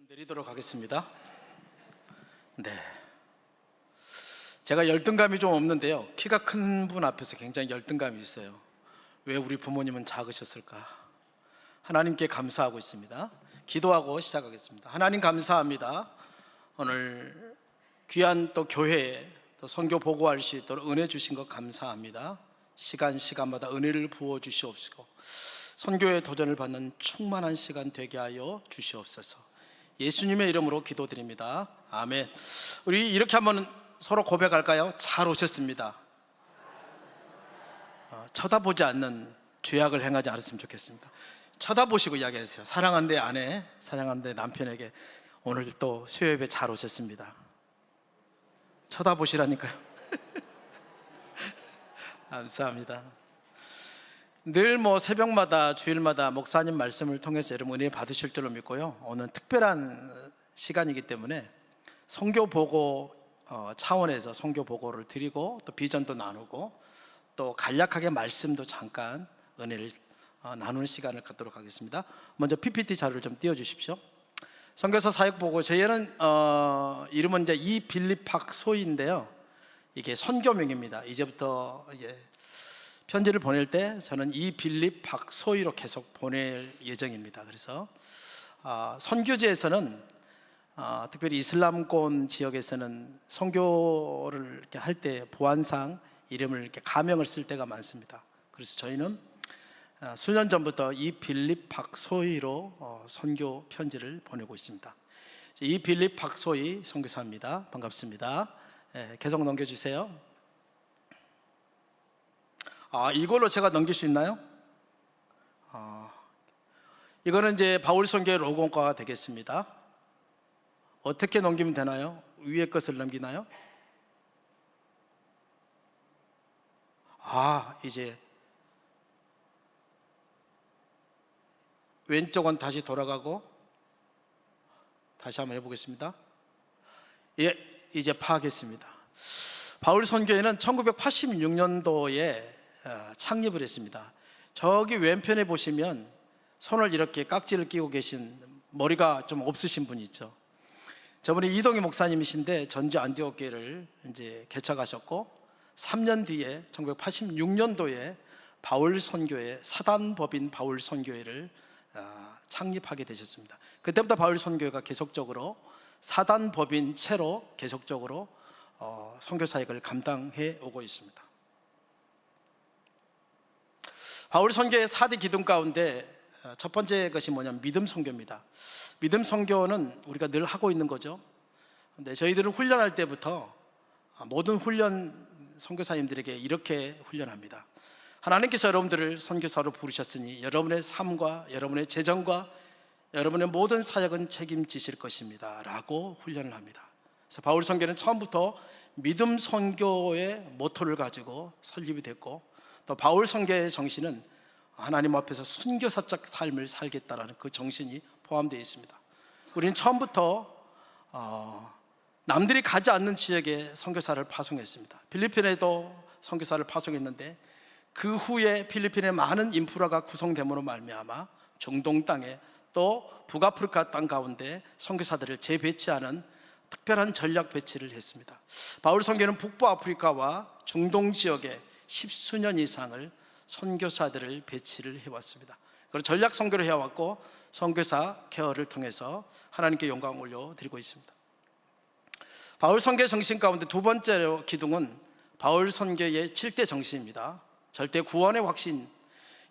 내리도록 하겠습니다. 네, 제가 열등감이 좀 없는데요, 키가 큰 분 앞에서 굉장히 열등감이 있어요. 왜 우리 부모님은 작으셨을까? 하나님께 감사하고 있습니다. 기도하고 시작하겠습니다. 하나님 감사합니다. 오늘 귀한 또 교회에 또 선교 보고할 수 있도록 은혜 주신 것 감사합니다. 시간마다 은혜를 부어 주시옵시고 선교의 도전을 받는 충만한 시간 되게 하여 주시옵소서. 예수님의 이름으로 기도드립니다. 아멘. 우리 이렇게 한번 서로 고백할까요? 잘 오셨습니다. 쳐다보지 않는 죄악을 행하지 않았으면 좋겠습니다. 쳐다보시고 이야기하세요. 사랑하는 내 아내, 사랑하는 내 남편에게 오늘 또 수요예배 잘 오셨습니다. 쳐다보시라니까요. 감사합니다. 늘 새벽마다 주일마다 목사님 말씀을 통해서 여러분 은혜 받으실 줄로 믿고요, 오늘 특별한 시간이기 때문에 선교 보고 차원에서 선교 보고를 드리고 또 비전도 나누고 또 간략하게 말씀도 잠깐 은혜를 나누는 시간을 갖도록 하겠습니다. 먼저 PPT 자료를 좀 띄워주십시오. 선교사 사역 보고 저희는 이름은 이제 이빌립 박소희인데요, 이게 선교명입니다. 이제부터 편지를 보낼 때 저는 이빌립 박소희로 계속 보낼 예정입니다. 그래서 선교지에서는 특별히 이슬람권 지역에서는 선교를 이렇게 할 때 보안상 이름을 이렇게 가명을 쓸 때가 많습니다. 그래서 저희는 수년 전부터 이빌립 박소희로 선교 편지를 보내고 있습니다. 이빌립 박소희 선교사입니다. 반갑습니다. 계속 넘겨주세요. 이걸로 제가 넘길 수 있나요? 이거는 이제 바울 선교의 로고가 되겠습니다. 어떻게 넘기면 되나요? 위에 것을 넘기나요? 이제 왼쪽은 다시 돌아가고 다시 한번 해보겠습니다. 이제 파악했습니다. 바울 선교회는 1986년도에 창립을 했습니다. 저기 왼편에 보시면 손을 이렇게 깍지를 끼고 계신, 머리가 좀 없으신 분이 있죠. 저분이 이동희 목사님이신데 전주 안디옥교회를 이제 개척하셨고 3년 뒤에 1986년도에 바울 선교회, 사단법인 바울 선교회를 창립하게 되셨습니다. 그때부터 바울 선교회가 계속적으로 사단법인 채로 계속적으로 선교 사역을 감당해 오고 있습니다. 바울 선교의 4대 기둥 가운데 첫 번째 것이 뭐냐면 믿음 선교입니다. 믿음 선교는 우리가 늘 하고 있는 거죠. 근데 저희들은 훈련할 때부터 모든 훈련 선교사님들에게 이렇게 훈련합니다. 하나님께서 여러분들을 선교사로 부르셨으니 여러분의 삶과 여러분의 재정과 여러분의 모든 사역은 책임지실 것입니다 라고 훈련을 합니다. 그래서 바울 선교는 처음부터 믿음 선교의 모토를 가지고 설립이 됐고, 또 바울 선교의 정신은 하나님 앞에서 순교사적 삶을 살겠다라는 그 정신이 포함되어 있습니다. 우리는 처음부터 남들이 가지 않는 지역에 선교사를 파송했습니다. 필리핀에도 선교사를 파송했는데 그 후에 필리핀의 많은 인프라가 구성됨으로 말미암아 중동 땅에 또 북아프리카 땅 가운데 선교사들을 재배치하는 특별한 전략 배치를 했습니다. 바울 선교는 북부 아프리카와 중동 지역에 10수년 이상을 선교사들을 배치를 해왔습니다. 그리고 전략 선교를 해왔고 선교사 케어를 통해서 하나님께 영광을 올려드리고 있습니다. 바울 선교의 정신 가운데 두 번째 기둥은 바울 선교의 7대 정신입니다. 절대 구원의 확신,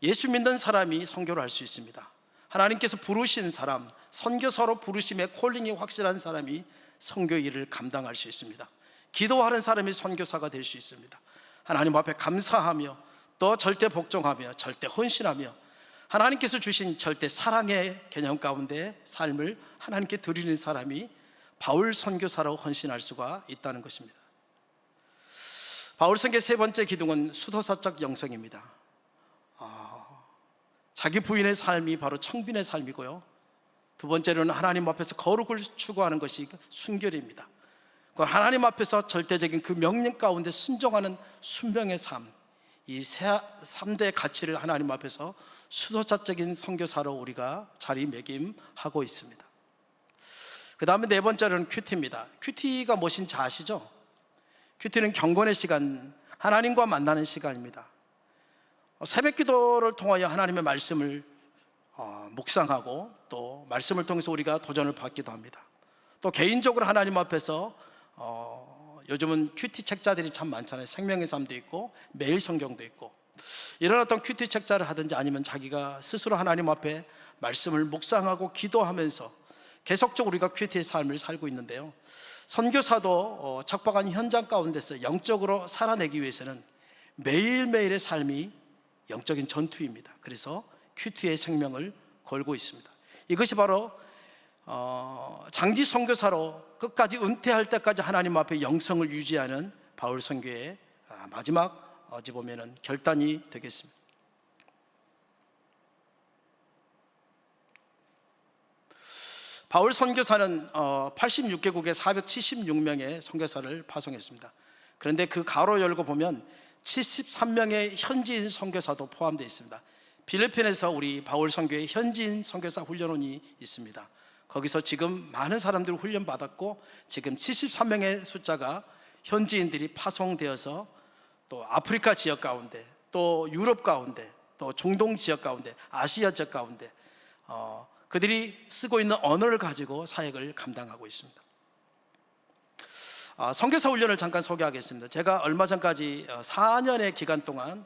예수 믿는 사람이 선교를 할 수 있습니다. 하나님께서 부르신 사람, 선교사로 부르심의 콜링이 확실한 사람이 선교 일을 감당할 수 있습니다. 기도하는 사람이 선교사가 될 수 있습니다. 하나님 앞에 감사하며 또 절대 복종하며 절대 헌신하며 하나님께서 주신 절대 사랑의 개념 가운데 삶을 하나님께 드리는 사람이 바울 선교사로 헌신할 수가 있다는 것입니다. 바울 선교의 세 번째 기둥은 수도사적 영성입니다. 자기 부인의 삶이 바로 청빈의 삶이고요, 두 번째로는 하나님 앞에서 거룩을 추구하는 것이 순결입니다. 하나님 앞에서 절대적인 그 명령 가운데 순종하는 순명의 삶, 이 3대 가치를 하나님 앞에서 수도사적인 선교사로 우리가 자리매김하고 있습니다. 그 다음에 네 번째로는 큐티입니다. 큐티가 무엇인지 아시죠? 큐티는 경건의 시간, 하나님과 만나는 시간입니다. 새벽 기도를 통하여 하나님의 말씀을 묵상하고 또 말씀을 통해서 우리가 도전을 받기도 합니다. 또 개인적으로 하나님 앞에서 요즘은 큐티 책자들이 참 많잖아요. 생명의 삶도 있고 매일 성경도 있고, 이런 어떤 큐티 책자를 하든지 아니면 자기가 스스로 하나님 앞에 말씀을 묵상하고 기도하면서 계속적으로 우리가 큐티의 삶을 살고 있는데요, 선교사도 척박한 현장 가운데서 영적으로 살아내기 위해서는 매일매일의 삶이 영적인 전투입니다. 그래서 큐티의 생명을 걸고 있습니다. 이것이 바로 장기 선교사로 끝까지 은퇴할 때까지 하나님 앞에 영성을 유지하는 바울 선교의 마지막 어찌 보면은 결단이 되겠습니다. 바울 선교사는 86개국에 476명의 선교사를 파송했습니다. 그런데 그 가로 열고 보면 73명의 현지인 선교사도 포함되어 있습니다. 필리핀에서 우리 바울 선교의 현지인 선교사 훈련원이 있습니다. 거기서 지금 많은 사람들이 훈련받았고, 지금 73명의 숫자가 현지인들이 파송되어서 또 아프리카 지역 가운데, 또 유럽 가운데, 또 중동 지역 가운데, 아시아 지역 가운데 그들이 쓰고 있는 언어를 가지고 사역을 감당하고 있습니다. 선교사 훈련을 잠깐 소개하겠습니다. 제가 얼마 전까지 4년의 기간 동안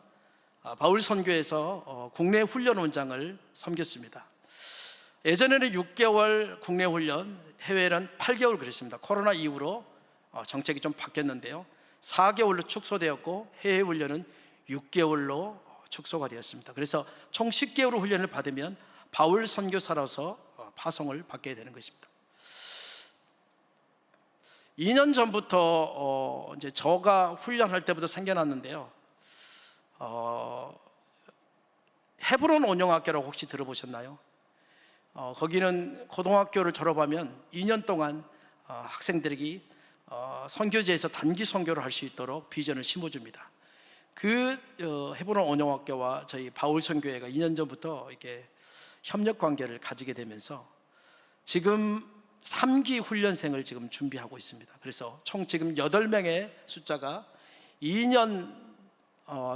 바울 선교에서 국내 훈련원장을 섬겼습니다. 예전에는 6개월 국내 훈련, 해외는 8개월 그랬습니다. 코로나 이후로 정책이 좀 바뀌었는데요, 4개월로 축소되었고 해외 훈련은 6개월로 축소가 되었습니다. 그래서 총 10개월 훈련을 받으면 바울 선교사로서 파송을 받게 되는 것입니다. 2년 전부터 이제 저가 훈련할 때부터 생겨났는데요, 헤브론 온영학교라고 혹시 들어보셨나요? 거기는 고등학교를 졸업하면 2년 동안 학생들에게 선교지에서 단기 선교를 할 수 있도록 비전을 심어줍니다. 그 헤브론 온영학교와 저희 바울 선교회가 2년 전부터 이렇게 협력 관계를 가지게 되면서 지금 3기 훈련생을 지금 준비하고 있습니다. 그래서 총 지금 8명의 숫자가 2년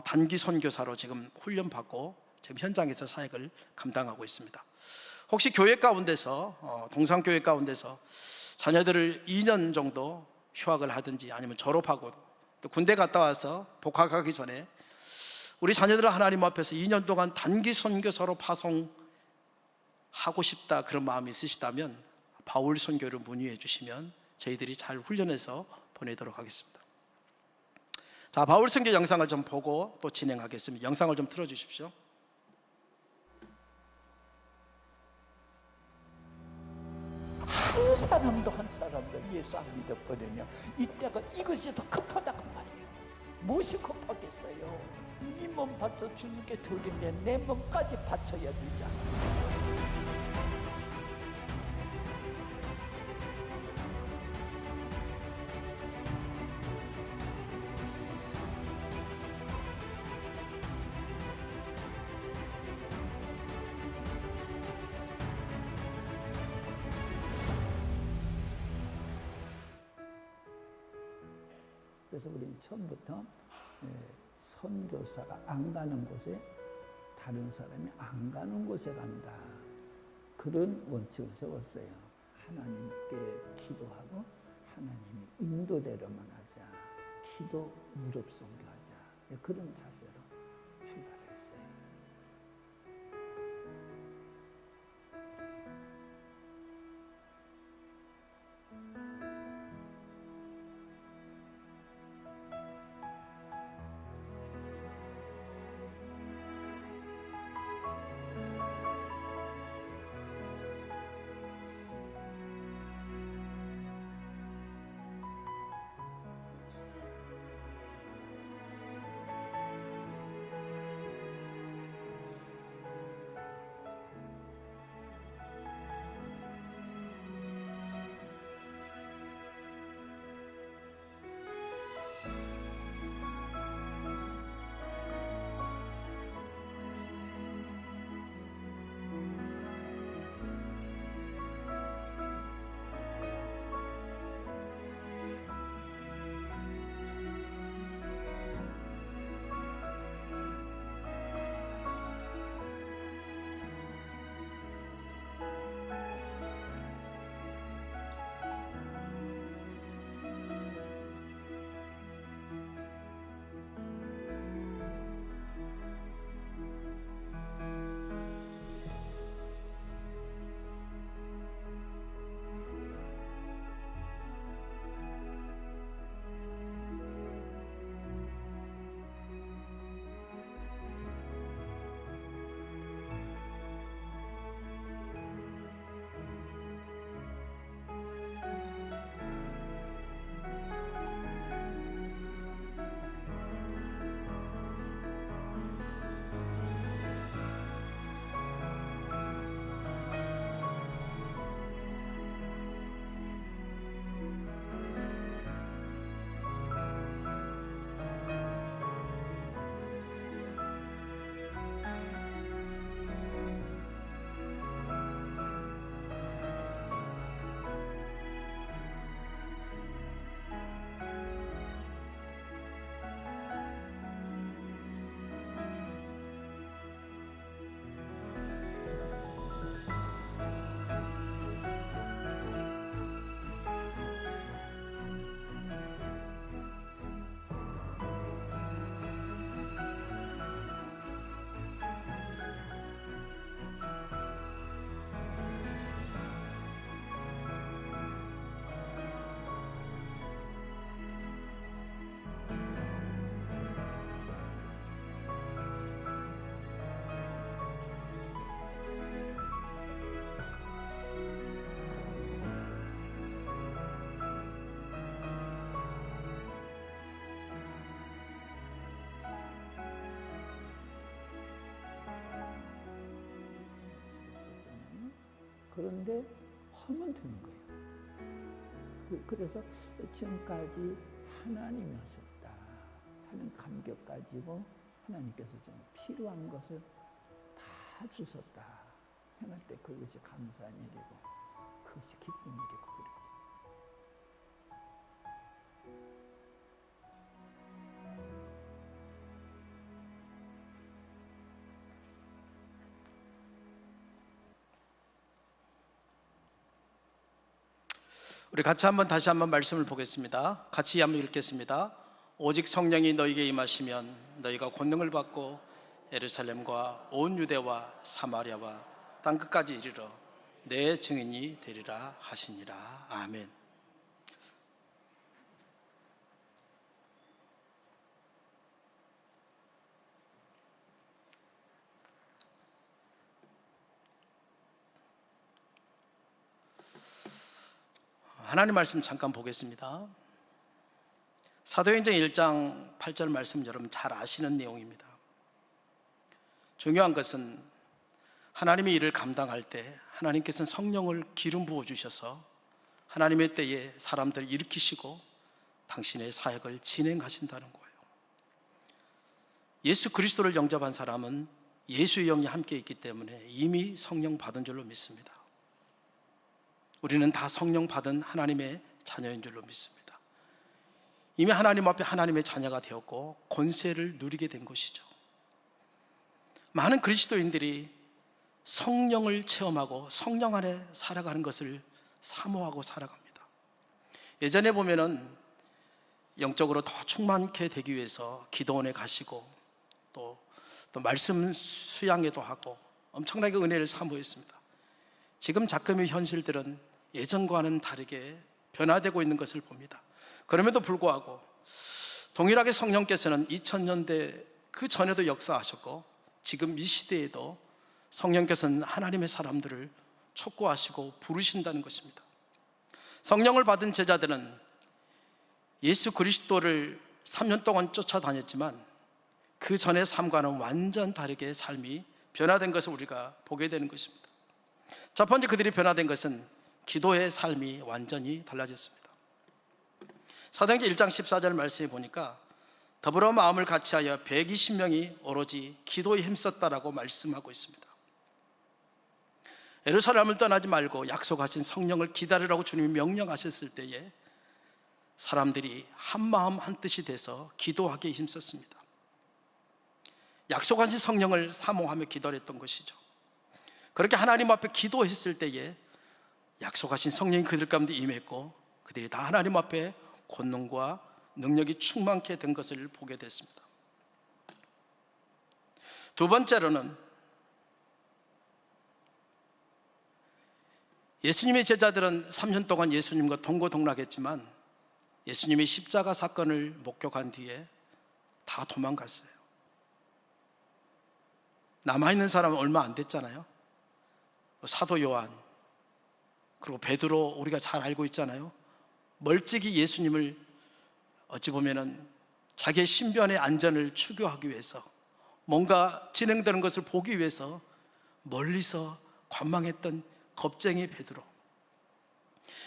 단기 선교사로 지금 훈련받고 지금 현장에서 사역을 감당하고 있습니다. 혹시 교회 가운데서 동산교회 가운데서 자녀들을 2년 정도 휴학을 하든지 아니면 졸업하고 또 군대 갔다 와서 복학하기 전에 우리 자녀들을 하나님 앞에서 2년 동안 단기 선교사로 파송하고 싶다, 그런 마음이 있으시다면 바울 선교를 문의해 주시면 저희들이 잘 훈련해서 보내도록 하겠습니다. 자, 바울 선교 영상을 좀 보고 또 진행하겠습니다. 영상을 좀 틀어 주십시오. 한 사람도 예수 안 믿어버리면 이때가 이것이 더 급하다고 말이에요. 무엇이 급하겠어요? 이 몸 바쳐 주님께 드리면 내 몸까지 바쳐야 되잖아. 그래서 우리는 처음부터 선교사가 안 가는 곳에 다른 사람이 안 가는 곳에 간다, 그런 원칙을 세웠어요. 하나님께 기도하고 하나님이 인도대로만 하자, 기도 무릎 선교하자, 그런 자세로 출발했어요. 그런데 하면 되는 거예요. 그래서 지금까지 하나님이 하셨다 하는 감격 가지고 하나님께서 좀 필요한 것을 다 주셨다 행할 때 그것이 감사한 일이고 그것이 기쁜 일이고 그러죠. 우리 같이 다시 한번 말씀을 보겠습니다. 같이 한번 읽겠습니다. 오직 성령이 너희에게 임하시면 너희가 권능을 받고 예루살렘과 온 유대와 사마리아와 땅끝까지 이르러 내 증인이 되리라 하시니라. 아멘. 하나님 말씀 잠깐 보겠습니다. 사도행전 1장 8절 말씀 여러분 잘 아시는 내용입니다. 중요한 것은 하나님의 일을 감당할 때 하나님께서는 성령을 기름 부어 주셔서 하나님의 때에 사람들을 일으키시고 당신의 사역을 진행하신다는 거예요. 예수 그리스도를 영접한 사람은 예수의 영이 함께 있기 때문에 이미 성령 받은 줄로 믿습니다. 우리는 다 성령 받은 하나님의 자녀인 줄로 믿습니다. 이미 하나님 앞에 하나님의 자녀가 되었고 권세를 누리게 된 것이죠. 많은 그리스도인들이 성령을 체험하고 성령 안에 살아가는 것을 사모하고 살아갑니다. 예전에 보면은 영적으로 더 충만케 되기 위해서 기도원에 가시고 또 말씀 수양회도 하고 엄청나게 은혜를 사모했습니다. 지금 작금의 현실들은 예전과는 다르게 변화되고 있는 것을 봅니다. 그럼에도 불구하고 동일하게 성령께서는 2000년대 그 전에도 역사하셨고 지금 이 시대에도 성령께서는 하나님의 사람들을 촉구하시고 부르신다는 것입니다. 성령을 받은 제자들은 예수 그리스도를 3년 동안 쫓아다녔지만 그 전의 삶과는 완전 다르게 삶이 변화된 것을 우리가 보게 되는 것입니다. 첫 번째 그들이 변화된 것은 기도의 삶이 완전히 달라졌습니다. 사도행전 1장 14절 말씀에 보니까 더불어 마음을 같이하여 120명이 오로지 기도에 힘썼다라고 말씀하고 있습니다. 예루살렘을 떠나지 말고 약속하신 성령을 기다리라고 주님이 명령하셨을 때에 사람들이 한 마음 한 뜻이 돼서 기도하기에 힘썼습니다. 약속하신 성령을 사모하며 기도했던 것이죠. 그렇게 하나님 앞에 기도했을 때에 약속하신 성령이 그들 가운데 임했고 그들이 다 하나님 앞에 권능과 능력이 충만케 된 것을 보게 됐습니다. 두 번째로는 예수님의 제자들은 3년 동안 예수님과 동고동락했지만 예수님이 십자가 사건을 목격한 뒤에 다 도망갔어요. 남아있는 사람은 얼마 안 됐잖아요. 사도 요한 그리고 베드로 우리가 잘 알고 있잖아요. 멀찍이 예수님을 어찌 보면은 자기의 신변의 안전을 추구하기 위해서 뭔가 진행되는 것을 보기 위해서 멀리서 관망했던 겁쟁이 베드로,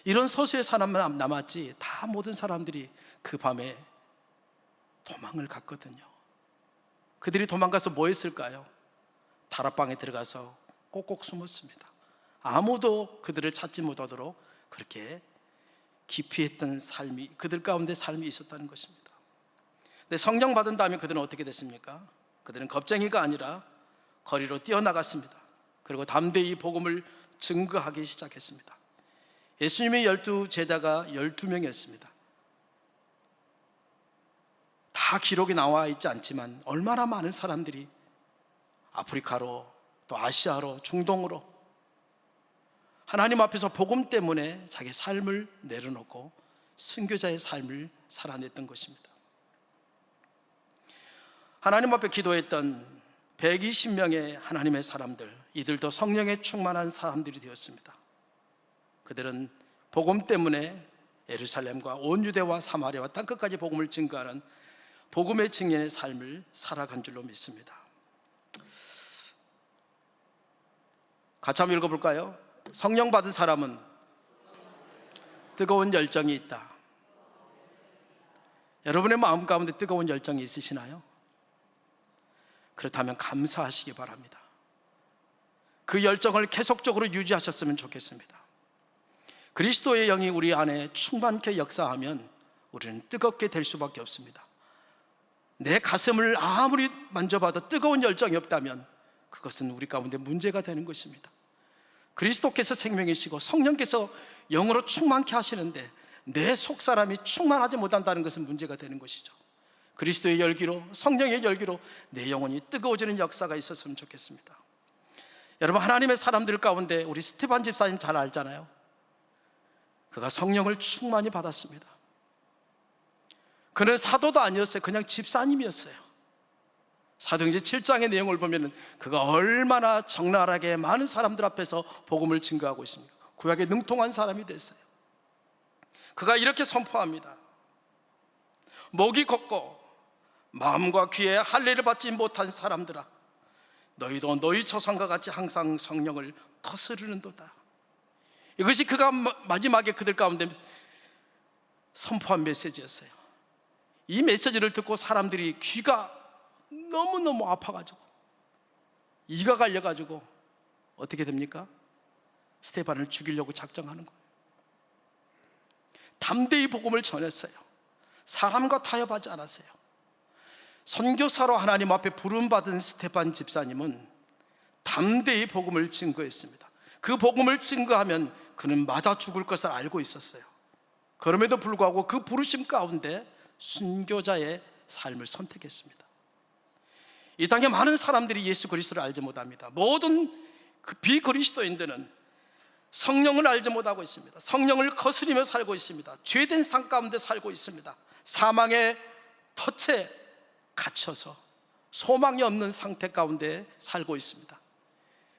이런 소수의 사람만 남았지 다 모든 사람들이 그 밤에 도망을 갔거든요. 그들이 도망가서 뭐 했을까요? 다락방에 들어가서 꼭꼭 숨었습니다. 아무도 그들을 찾지 못하도록 그렇게 기피했던 삶이, 그들 가운데 삶이 있었다는 것입니다. 근데 성령 받은 다음에 그들은 어떻게 됐습니까? 그들은 겁쟁이가 아니라 거리로 뛰어나갔습니다. 그리고 담대히 복음을 증거하기 시작했습니다. 예수님의 12 제자가 12명이었습니다. 다 기록이 나와 있지 않지만 얼마나 많은 사람들이 아프리카로 또 아시아로 중동으로 하나님 앞에서 복음 때문에 자기 삶을 내려놓고 순교자의 삶을 살아냈던 것입니다. 하나님 앞에 기도했던 120명의 하나님의 사람들, 이들도 성령에 충만한 사람들이 되었습니다. 그들은 복음 때문에 예루살렘과 온 유대와 사마리아와 땅끝까지 복음을 증거하는 복음의 증인의 삶을 살아간 줄로 믿습니다. 같이 한번 읽어볼까요? 성령 받은 사람은 뜨거운 열정이 있다. 여러분의 마음 가운데 뜨거운 열정이 있으시나요? 그렇다면 감사하시기 바랍니다. 그 열정을 계속적으로 유지하셨으면 좋겠습니다. 그리스도의 영이 우리 안에 충만케 역사하면 우리는 뜨겁게 될 수밖에 없습니다. 내 가슴을 아무리 만져봐도 뜨거운 열정이 없다면 그것은 우리 가운데 문제가 되는 것입니다. 그리스도께서 생명이시고 성령께서 영으로 충만케 하시는데 내 속사람이 충만하지 못한다는 것은 문제가 되는 것이죠. 그리스도의 열기로, 성령의 열기로 내 영혼이 뜨거워지는 역사가 있었으면 좋겠습니다. 여러분, 하나님의 사람들 가운데 우리 스테반 집사님 잘 알잖아요. 그가 성령을 충만히 받았습니다. 그는 사도도 아니었어요. 그냥 집사님이었어요. 사도행전 7장의 내용을 보면 그가 얼마나 적나라하게 많은 사람들 앞에서 복음을 증거하고 있습니까? 구약에 능통한 사람이 됐어요. 그가 이렇게 선포합니다. 목이 걷고 마음과 귀에 할례를 받지 못한 사람들아, 너희도 너희 조상과 같이 항상 성령을 거스르는도다. 이것이 그가 마지막에 그들 가운데 선포한 메시지였어요. 이 메시지를 듣고 사람들이 귀가 너무너무 아파가지고 이가 갈려가지고 어떻게 됩니까? 스테반을 죽이려고 작정하는 거예요. 담대히 복음을 전했어요. 사람과 타협하지 않았어요. 선교사로 하나님 앞에 부름받은 스테반 집사님은 담대히 복음을 증거했습니다. 그 복음을 증거하면 그는 맞아 죽을 것을 알고 있었어요. 그럼에도 불구하고 그 부르심 가운데 순교자의 삶을 선택했습니다. 이 땅에 많은 사람들이 예수 그리스도를 알지 못합니다. 모든 그 비그리스도인들은 성령을 알지 못하고 있습니다. 성령을 거스리며 살고 있습니다. 죄된 삶 가운데 살고 있습니다. 사망의 덫에 갇혀서 소망이 없는 상태 가운데 살고 있습니다.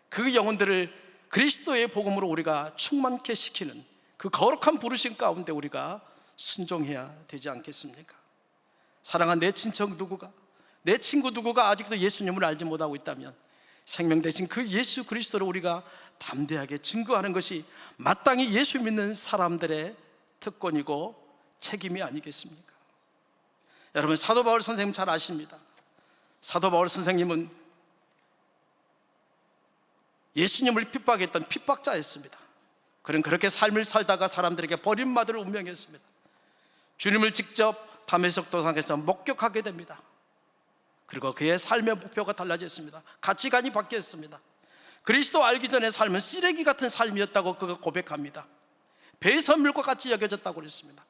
그 영혼들을 그리스도의 복음으로 우리가 충만케 시키는 그 거룩한 부르심 가운데 우리가 순종해야 되지 않겠습니까? 사랑하는 내 친척 누구가, 내 친구 누구가 아직도 예수님을 알지 못하고 있다면 생명 대신 그 예수 그리스도를 우리가 담대하게 증거하는 것이 마땅히 예수 믿는 사람들의 특권이고 책임이 아니겠습니까? 여러분, 사도 바울 선생님 잘 아십니다. 사도 바울 선생님은 예수님을 핍박했던 핍박자였습니다. 그는 그렇게 삶을 살다가 사람들에게 버림받을 운명이었습니다. 주님을 직접 다메섹 도상에서 목격하게 됩니다. 그리고 그의 삶의 목표가 달라졌습니다. 가치관이 바뀌었습니다. 그리스도 알기 전의 삶은 쓰레기 같은 삶이었다고 그가 고백합니다. 배설물과 같이 여겨졌다고 그랬습니다.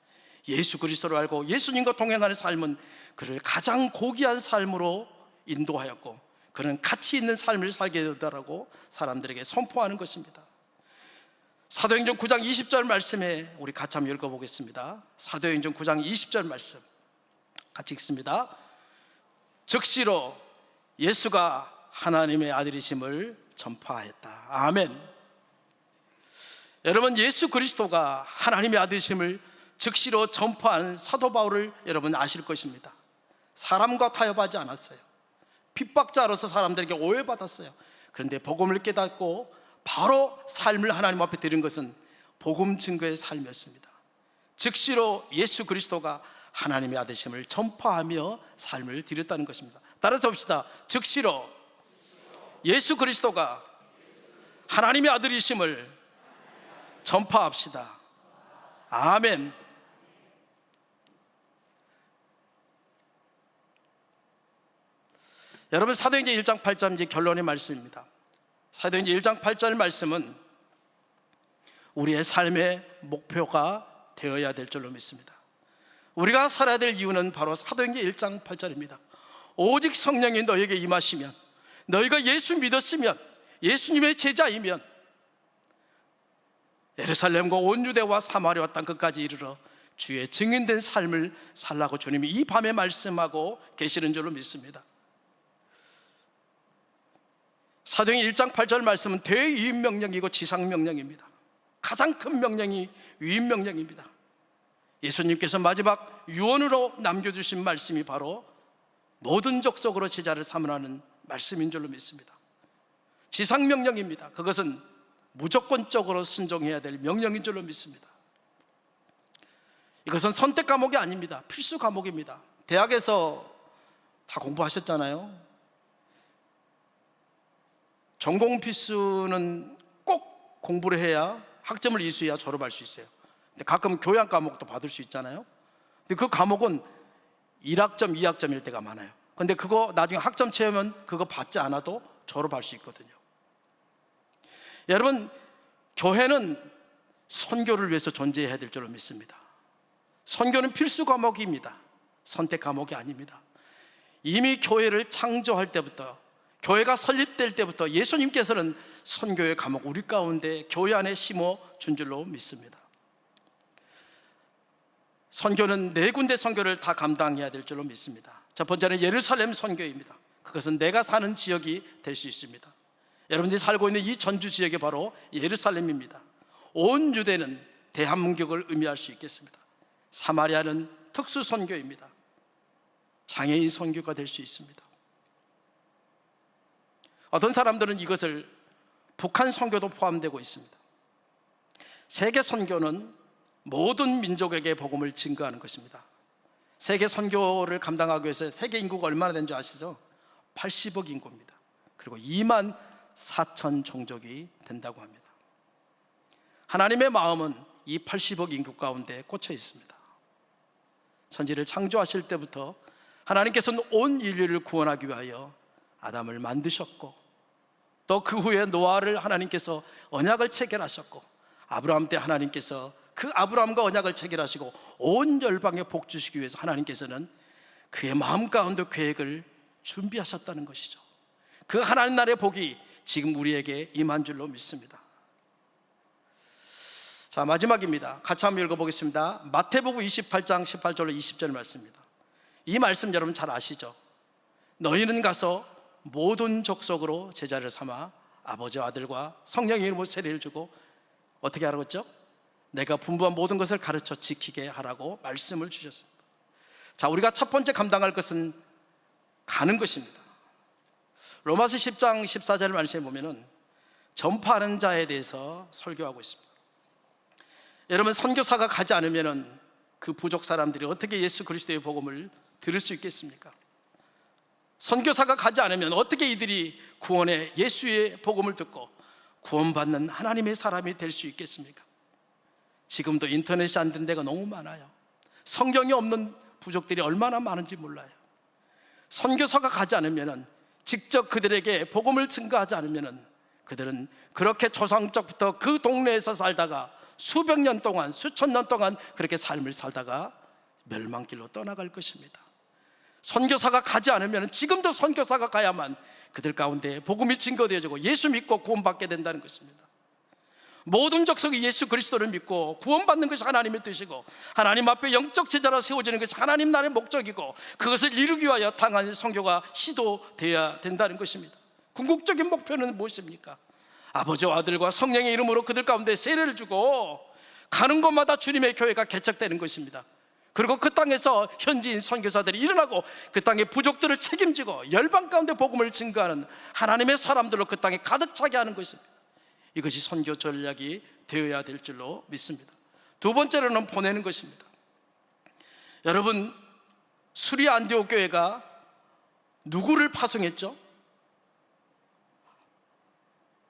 예수 그리스도를 알고 예수님과 동행하는 삶은 그를 가장 고귀한 삶으로 인도하였고 그는 가치 있는 삶을 살게 되더라고 사람들에게 선포하는 것입니다. 사도행전 9장 20절 말씀에 우리 같이 한번 읽어보겠습니다. 사도행전 9장 20절 말씀 같이 읽습니다. 즉시로 예수가 하나님의 아들이심을 전파했다. 아멘. 여러분, 예수 그리스도가 하나님의 아들이심을 즉시로 전파하는 사도 바울을 여러분 아실 것입니다. 사람과 타협하지 않았어요. 핍박자로서 사람들에게 오해받았어요. 그런데 복음을 깨닫고 바로 삶을 하나님 앞에 드린 것은 복음 증거의 삶이었습니다. 즉시로 예수 그리스도가 하나님의 아들이심을 전파하며 삶을 드렸다는 것입니다. 따라서 봅시다. 즉시로 예수 그리스도가 하나님의 아들이심을 전파합시다. 아멘. 여러분, 사도행전 1장 8절 이제 결론의 말씀입니다. 사도행전 1장 8절 말씀은 우리의 삶의 목표가 되어야 될 줄로 믿습니다. 우리가 살아야 될 이유는 바로 사도행전 1장 8절입니다. 오직 성령이 너에게 임하시면, 너희가 예수 믿었으면, 예수님의 제자이면 예루살렘과 온 유대와 사마리아 땅 끝까지 이르러 주의 증인된 삶을 살라고 주님이 이 밤에 말씀하고 계시는 줄로 믿습니다. 사도행전 1장 8절 말씀은 대위임명령이고 지상명령입니다. 가장 큰 명령이 위임명령입니다. 예수님께서 마지막 유언으로 남겨주신 말씀이 바로 모든 족속으로 제자를 삼으라는 말씀인 줄로 믿습니다. 지상명령입니다. 그것은 무조건적으로 순종해야 될 명령인 줄로 믿습니다. 이것은 선택 과목이 아닙니다. 필수 과목입니다. 대학에서 다 공부하셨잖아요. 전공 필수는 꼭 공부를 해야, 학점을 이수해야 졸업할 수 있어요. 근데 가끔 교양 과목도 받을 수 있잖아요. 근데 그 과목은 1학점, 2학점일 때가 많아요. 근데 그거 나중에 학점 채우면 그거 받지 않아도 졸업할 수 있거든요. 여러분, 교회는 선교를 위해서 존재해야 될 줄로 믿습니다. 선교는 필수 과목입니다. 선택 과목이 아닙니다. 이미 교회를 창조할 때부터, 교회가 설립될 때부터 예수님께서는 선교의 과목 우리 가운데 교회 안에 심어 준 줄로 믿습니다. 선교는 4군데 선교를 다 감당해야 될 줄로 믿습니다. 첫 번째는 예루살렘 선교입니다. 그것은 내가 사는 지역이 될 수 있습니다. 여러분들이 살고 있는 이 전주 지역이 바로 예루살렘입니다. 온 유대는 대한민국을 의미할 수 있겠습니다. 사마리아는 특수 선교입니다. 장애인 선교가 될 수 있습니다. 어떤 사람들은 이것을 북한 선교도 포함되고 있습니다. 세계 선교는 모든 민족에게 복음을 증거하는 것입니다. 세계 선교를 감당하기 위해서 세계 인구가 얼마나 된 줄 아시죠? 80억 인구입니다. 그리고 2만 4천 종족이 된다고 합니다. 하나님의 마음은 이 80억 인구 가운데 꽂혀 있습니다. 천지를 창조하실 때부터 하나님께서는 온 인류를 구원하기 위하여 아담을 만드셨고, 또 그 후에 노아를 하나님께서 언약을 체결하셨고, 아브라함 때 하나님께서 그 아브라함과 언약을 체결하시고 온 열방에 복 주시기 위해서 하나님께서는 그의 마음 가운데 계획을 준비하셨다는 것이죠. 그 하나님 나라의 복이 지금 우리에게 임한 줄로 믿습니다. 자, 마지막입니다. 같이 한번 읽어보겠습니다. 마태복음 28장 18절로 20절 말씀입니다. 이 말씀 여러분 잘 아시죠? 너희는 가서 모든 족속으로 제자를 삼아 아버지와 아들과 성령의 이름으로 세례를 주고 어떻게 하라고 했죠? 내가 분부한 모든 것을 가르쳐 지키게 하라고 말씀을 주셨습니다. 자, 우리가 첫 번째 감당할 것은 가는 것입니다. 로마서 10장 14절 말씀에 보면은 전파하는 자에 대해서 설교하고 있습니다. 여러분, 선교사가 가지 않으면은 그 부족 사람들이 어떻게 예수 그리스도의 복음을 들을 수 있겠습니까? 선교사가 가지 않으면 어떻게 이들이 구원의 예수의 복음을 듣고 구원받는 하나님의 사람이 될 수 있겠습니까? 지금도 인터넷이 안 된 데가 너무 많아요. 성경이 없는 부족들이 얼마나 많은지 몰라요. 선교사가 가지 않으면, 직접 그들에게 복음을 증거하지 않으면 그들은 그렇게 조상적부터 그 동네에서 살다가 수백 년 동안, 수천 년 동안 그렇게 삶을 살다가 멸망길로 떠나갈 것입니다. 선교사가 가지 않으면, 지금도 선교사가 가야만 그들 가운데 복음이 증거되어지고 예수 믿고 구원받게 된다는 것입니다. 모든 족속이 예수 그리스도를 믿고 구원받는 것이 하나님의 뜻이고, 하나님 앞에 영적 제자로 세워지는 것이 하나님 나라의 목적이고, 그것을 이루기 위하여 당한 선교가 시도되어야 된다는 것입니다. 궁극적인 목표는 무엇입니까? 아버지와 아들과 성령의 이름으로 그들 가운데 세례를 주고 가는 곳마다 주님의 교회가 개척되는 것입니다. 그리고 그 땅에서 현지인 선교사들이 일어나고 그 땅의 부족들을 책임지고 열방 가운데 복음을 증거하는 하나님의 사람들로 그 땅에 가득 차게 하는 것입니다. 이것이 선교 전략이 되어야 될 줄로 믿습니다. 두 번째로는 보내는 것입니다. 여러분, 수리 안디옥 교회가 누구를 파송했죠?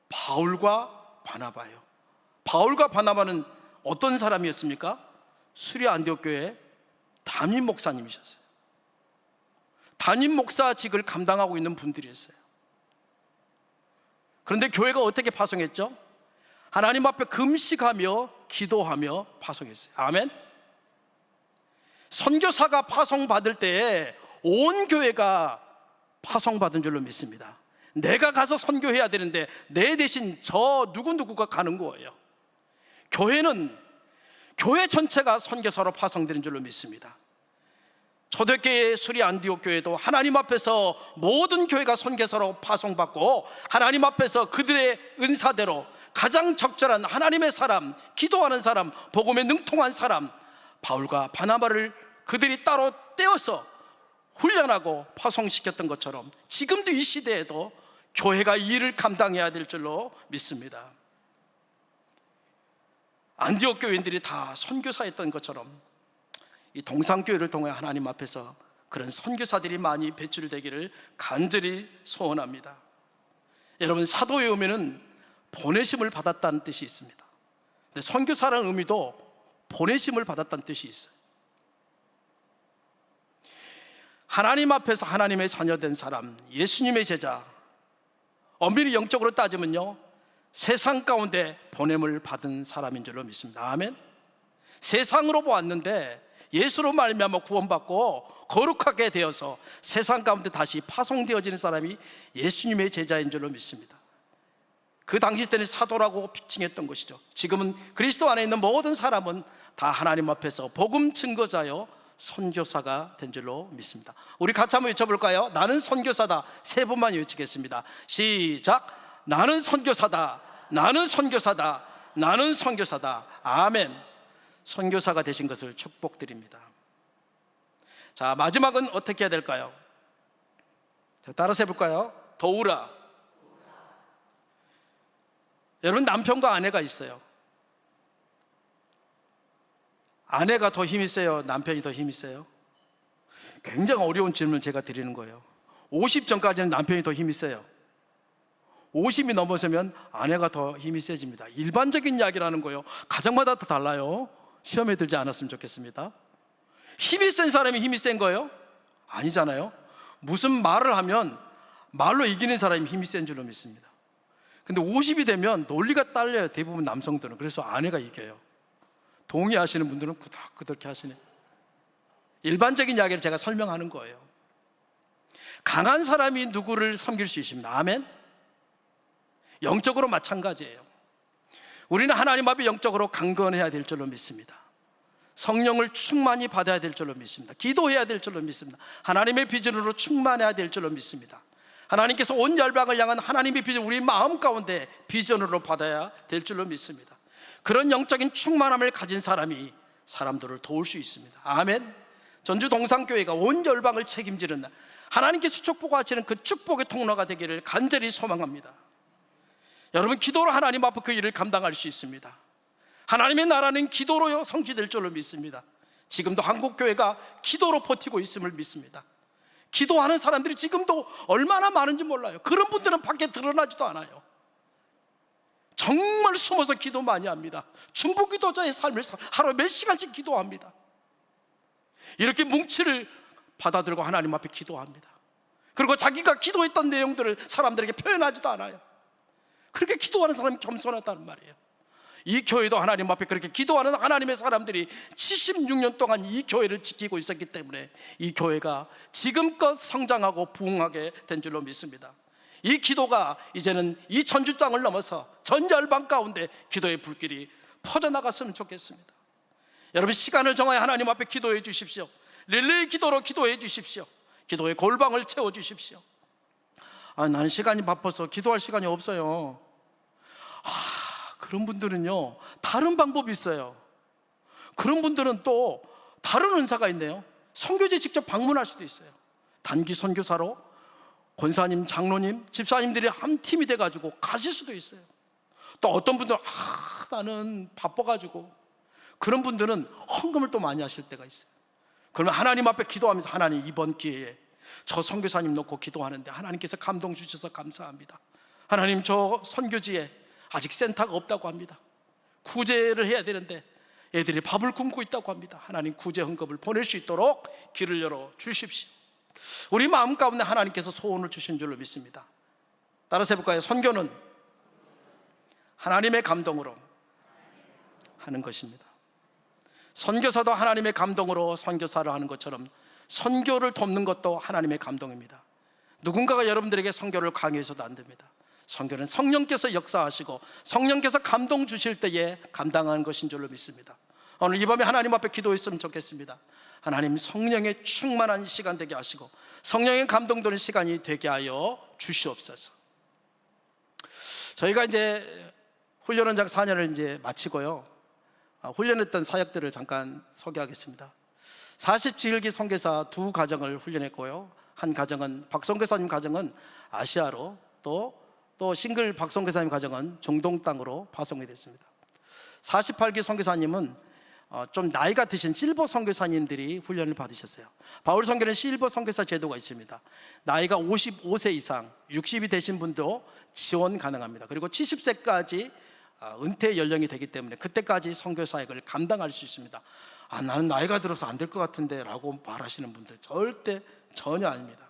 바울과 바나바예요. 바울과 바나바는 어떤 사람이었습니까? 수리 안디옥 교회 담임 목사님이셨어요. 담임 목사직을 감당하고 있는 분들이었어요. 그런데 교회가 어떻게 파송했죠? 하나님 앞에 금식하며 기도하며 파송했어요. 아멘. 선교사가 파송받을 때 온 교회가 파송받은 줄로 믿습니다. 내가 가서 선교해야 되는데 내 대신 저 누구누구가 가는 거예요. 교회는 교회 전체가 선교사로 파송되는 줄로 믿습니다. 초대교회 수리 안디옥 교회도 하나님 앞에서 모든 교회가 선교사로 파송받고, 하나님 앞에서 그들의 은사대로 가장 적절한 하나님의 사람, 기도하는 사람, 복음에 능통한 사람 바울과 바나바를 그들이 따로 떼어서 훈련하고 파송시켰던 것처럼 지금도 이 시대에도 교회가 이 일을 감당해야 될 줄로 믿습니다. 안디옥 교인들이 다 선교사였던 것처럼 이 동산교회를 통해 하나님 앞에서 그런 선교사들이 많이 배출되기를 간절히 소원합니다. 여러분, 사도의 의미는 보내심을 받았다는 뜻이 있습니다. 근데 선교사라는 의미도 보내심을 받았다는 뜻이 있어요. 하나님 앞에서 하나님의 자녀된 사람, 예수님의 제자, 엄밀히 영적으로 따지면요, 세상 가운데 보냄을 받은 사람인 줄로 믿습니다. 아멘. 세상으로 보았는데 예수로 말미암아 구원받고 거룩하게 되어서 세상 가운데 다시 파송되어지는 사람이 예수님의 제자인 줄로 믿습니다. 그 당시 때는 사도라고 칭했던 것이죠. 지금은 그리스도 안에 있는 모든 사람은 다 하나님 앞에서 복음 증거자요 선교사가 된 줄로 믿습니다. 우리 같이 한번 외쳐볼까요? 나는 선교사다. 세 번만 외치겠습니다. 시작. 나는 선교사다. 나는 선교사다. 나는 선교사다. 아멘. 선교사가 되신 것을 축복드립니다. 자, 마지막은 어떻게 해야 될까요? 자, 따라서 해볼까요? 도우라. 여러분, 남편과 아내가 있어요. 아내가 더 힘이 세요? 남편이 더 힘이 세요? 굉장히 어려운 질문을 제가 드리는 거예요. 50 전까지는 남편이 더 힘이 세요. 50이 넘어서면 아내가 더 힘이 세집니다. 일반적인 이야기라는 거예요. 가정마다 다 달라요. 시험에 들지 않았으면 좋겠습니다. 힘이 센 사람이 힘이 센 거예요? 아니잖아요. 무슨 말을 하면 말로 이기는 사람이 힘이 센 줄로 믿습니다. 근데 50이 되면 논리가 딸려요. 대부분 남성들은. 그래서 아내가 이겨요. 동의하시는 분들은 그렇게 하시네. 일반적인 이야기를 제가 설명하는 거예요. 강한 사람이 누구를 섬길 수 있습니다. 아멘. 영적으로 마찬가지예요. 우리는 하나님 앞에 영적으로 강건해야 될 줄로 믿습니다. 성령을 충만히 받아야 될 줄로 믿습니다. 기도해야 될 줄로 믿습니다. 하나님의 비전으로 충만해야 될 줄로 믿습니다. 하나님께서 온 열방을 향한 하나님의 비전, 우리 마음 가운데 비전으로 받아야 될 줄로 믿습니다. 그런 영적인 충만함을 가진 사람이 사람들을 도울 수 있습니다. 아멘. 전주 동산교회가 온 열방을 책임지는 하나님께서 축복하시는 그 축복의 통로가 되기를 간절히 소망합니다. 여러분, 기도로 하나님 앞에 그 일을 감당할 수 있습니다. 하나님의 나라는 기도로 성취될 줄로 믿습니다. 지금도 한국교회가 기도로 버티고 있음을 믿습니다. 기도하는 사람들이 지금도 얼마나 많은지 몰라요. 그런 분들은 밖에 드러나지도 않아요. 정말 숨어서 기도 많이 합니다. 중보기도자의 삶을 하루에 몇 시간씩 기도합니다. 이렇게 뭉치를 받아들고 하나님 앞에 기도합니다. 그리고 자기가 기도했던 내용들을 사람들에게 표현하지도 않아요. 그렇게 기도하는 사람이 겸손하다는 말이에요. 이 교회도 하나님 앞에 그렇게 기도하는 하나님의 사람들이 76년 동안 이 교회를 지키고 있었기 때문에 이 교회가 지금껏 성장하고 부흥하게 된 줄로 믿습니다. 이 기도가 이제는 이 전주장을 넘어서 전 열방 가운데 기도의 불길이 퍼져나갔으면 좋겠습니다. 여러분, 시간을 정하여 하나님 앞에 기도해 주십시오. 릴레이 기도로 기도해 주십시오. 기도의 골방을 채워 주십시오. 나는 시간이 바빠서 기도할 시간이 없어요. 그런 분들은요, 다른 방법이 있어요. 그런 분들은 또 다른 은사가 있네요. 선교지에 직접 방문할 수도 있어요. 단기 선교사로 권사님, 장로님, 집사님들이 한 팀이 돼가지고 가실 수도 있어요. 또 어떤 분들은 나는 바빠가지고, 그런 분들은 헌금을 또 많이 하실 때가 있어요. 그러면 하나님 앞에 기도하면서, 하나님, 이번 기회에 저 선교사님 놓고 기도하는데 하나님께서 감동 주셔서 감사합니다. 하나님, 저 선교지에 아직 센터가 없다고 합니다. 구제를 해야 되는데 애들이 밥을 굶고 있다고 합니다. 하나님, 구제 헌금을 보낼 수 있도록 길을 열어 주십시오. 우리 마음 가운데 하나님께서 소원을 주신 줄로 믿습니다. 따라서 해볼까요? 선교는 하나님의 감동으로 하는 것입니다. 선교사도 하나님의 감동으로 선교사를 하는 것처럼 선교를 돕는 것도 하나님의 감동입니다. 누군가가 여러분들에게 선교를 강요해서도 안 됩니다. 선교는 성령께서 역사하시고 성령께서 감동 주실 때에 감당하는 것인 줄로 믿습니다. 오늘 이 밤에 하나님 앞에 기도했으면 좋겠습니다. 하나님, 성령의 충만한 시간 되게 하시고 성령의 감동되는 시간이 되게 하여 주시옵소서. 저희가 이제 훈련 원장 4년을 이제 마치고요, 훈련했던 사역들을 잠깐 소개하겠습니다. 47기 선교사 2가정을 훈련했고요, 한 가정은 박선교사님 가정은 아시아로, 또 싱글 박선교사님 가정은 중동 땅으로 파송이 됐습니다. 48기 선교사님은 좀 나이가 드신 실버 선교사님들이 훈련을 받으셨어요. 바울 선교는 실버 선교사 제도가 있습니다. 나이가 55세 이상 60이 되신 분도 지원 가능합니다. 그리고 70세까지 은퇴 연령이 되기 때문에 그때까지 선교 사역을 감당할 수 있습니다. 나는 나이가 들어서 안 될 것 같은데 라고 말하시는 분들 절대 전혀 아닙니다.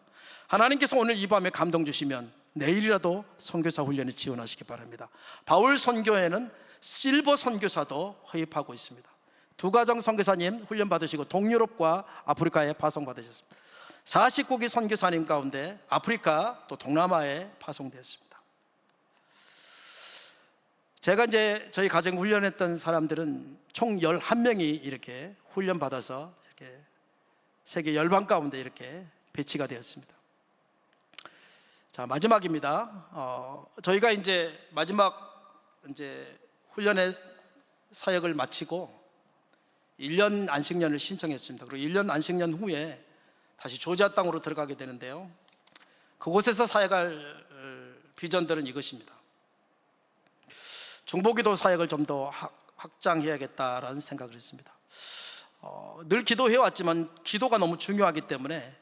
하나님께서 오늘 이 밤에 감동 주시면 내일이라도 선교사 훈련에 지원하시기 바랍니다. 바울 선교회는 실버 선교사도 허입하고 있습니다. 두 가정 선교사님 훈련 받으시고 동유럽과 아프리카에 파송 받으셨습니다. 49기 선교사님 가운데 아프리카 또 동남아에 파송되었습니다. 제가 이제 저희 가정 훈련했던 사람들은 총 11명이 이렇게 훈련 받아서 이렇게 세계 열방 가운데 이렇게 배치가 되었습니다. 자, 마지막입니다. 저희가 이제 마지막 이제 훈련의 사역을 마치고 1년 안식년을 신청했습니다. 그리고 1년 안식년 후에 다시 조지아 땅으로 들어가게 되는데요. 그곳에서 사역할 비전들은 이것입니다. 중보기도 사역을 좀 더 확장해야겠다라는 생각을 했습니다. 늘 기도해왔지만 기도가 너무 중요하기 때문에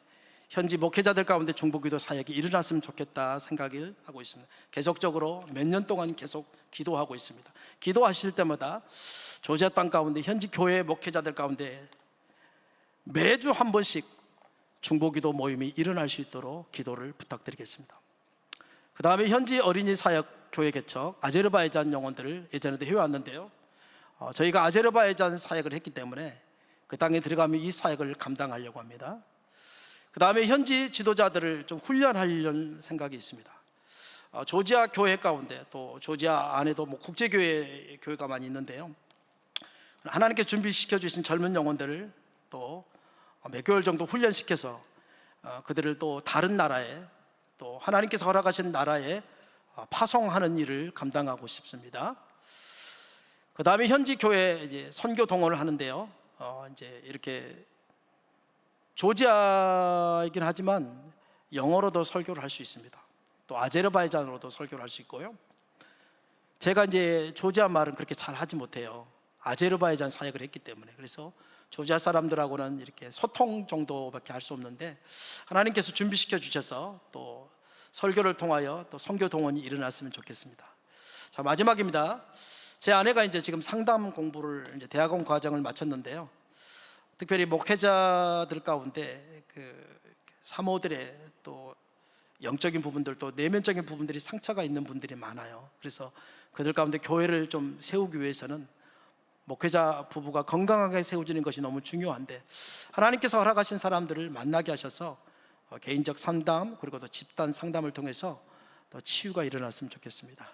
현지 목회자들 가운데 중보기도 사역이 일어났으면 좋겠다 생각을 하고 있습니다. 계속적으로 몇 년 동안 계속 기도하고 있습니다. 기도하실 때마다 조지아 땅 가운데 현지 교회 목회자들 가운데 매주 한 번씩 중보기도 모임이 일어날 수 있도록 기도를 부탁드리겠습니다. 그 다음에 현지 어린이 사역 교회 개척 아제르바이잔 영혼들을 예전에도 해왔는데요. 저희가 아제르바이잔 사역을 했기 때문에 그 땅에 들어가면 이 사역을 감당하려고 합니다. 그 다음에 현지 지도자들을 좀 훈련하려는 생각이 있습니다. 조지아 교회 가운데 또 조지아 안에도 뭐 국제교회가 많이 있는데요. 하나님께 준비시켜 주신 젊은 영혼들을 또 몇 개월 정도 훈련시켜서 그들을 또 다른 나라에 또 하나님께서 허락하신 나라에 파송하는 일을 감당하고 싶습니다. 그 다음에 현지 교회 이제 선교 동원을 하는데요. 이제 이렇게 조지아이긴 하지만 영어로도 설교를 할 수 있습니다. 또 아제르바이잔으로도 설교를 할 수 있고요. 제가 이제 조지아 말은 그렇게 잘 하지 못해요. 아제르바이잔 사역을 했기 때문에. 그래서 조지아 사람들하고는 이렇게 소통 정도밖에 할 수 없는데 하나님께서 준비시켜 주셔서 또 설교를 통하여 또 선교 동원이 일어났으면 좋겠습니다. 자, 마지막입니다. 제 아내가 이제 지금 상담 공부를 이제 대학원 과정을 마쳤는데요. 특별히 목회자들 가운데 그 사모들의 또 영적인 부분들 또 내면적인 부분들이 상처가 있는 분들이 많아요. 그래서 그들 가운데 교회를 좀 세우기 위해서는 목회자 부부가 건강하게 세워지는 것이 너무 중요한데 하나님께서 허락하신 사람들을 만나게 하셔서 개인적 상담 그리고 또 집단 상담을 통해서 또 치유가 일어났으면 좋겠습니다.